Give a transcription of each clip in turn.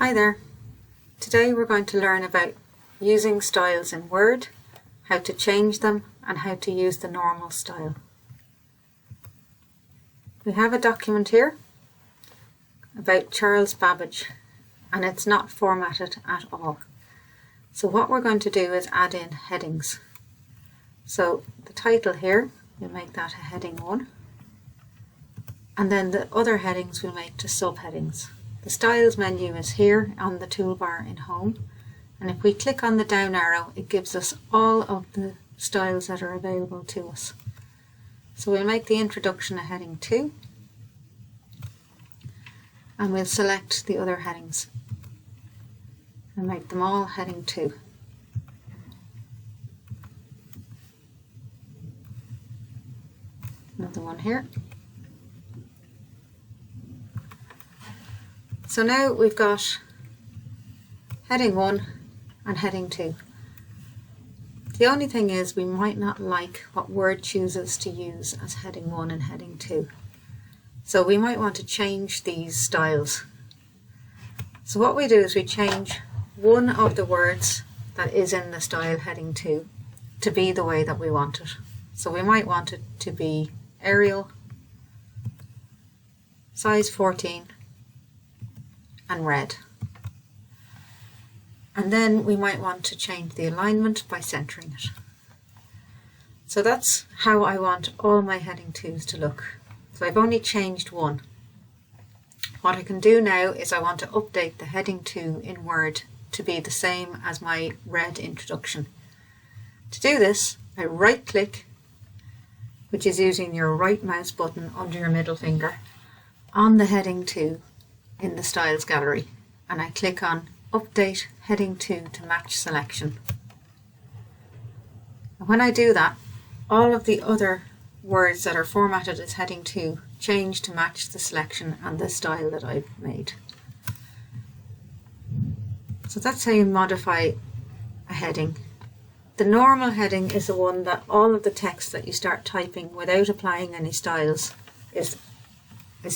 Hi there. Today we're going to learn about using styles in Word, how to change them and how to use the normal style. We have a document here about Charles Babbage and it's not formatted at all. So what we're going to do is add in headings. So the title here, we'll make that a heading 1, and then the other headings we'll make to subheadings. The Styles menu is here on the toolbar in Home, and if we click on the down arrow it gives us all of the styles that are available to us. So we'll make the introduction a heading 2 and we'll select the other headings and make them all heading 2. Another one here. So now we've got heading 1 and heading 2. The only thing is we might not like what Word chooses to use as heading 1 and heading 2. So we might want to change these styles. So what we do is we change one of the words that is in the style heading 2 to be the way that we want it. So we might want it to be Arial, size 14, and red. And then we might want to change the alignment by centering it. So that's how I want all my heading 2s to look. So I've only changed one. What I can do now is I want to update the heading 2 in Word to be the same as my red introduction. To do this, I right click, which is using your right mouse button under your middle finger, on the heading 2 in the Styles gallery, and I click on Update Heading 2 to match selection. And when I do that, all of the other words that are formatted as heading 2 change to match the selection and the style that I've made. So that's how you modify a heading. The normal heading is the one that all of the text that you start typing without applying any styles is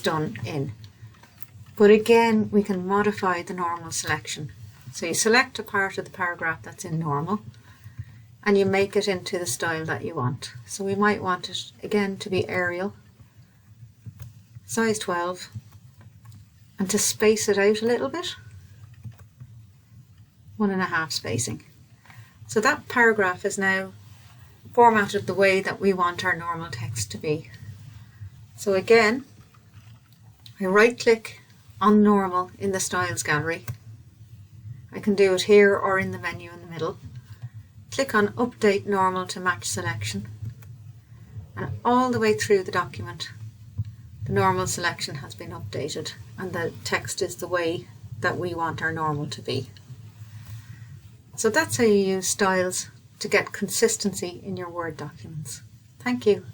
done in. But again, we can modify the normal selection. So you select a part of the paragraph that's in normal and you make it into the style that you want. So we might want it again to be Arial, size 12, and to space it out a little bit, 1.5 spacing. So that paragraph is now formatted the way that we want our normal text to be. So again, I right click on normal in the Styles gallery. I can do it here or in the menu in the middle. Click on Update Normal to match selection, and all the way through the document the normal selection has been updated and the text is the way that we want our normal to be. So that's how you use styles to get consistency in your Word documents. Thank you.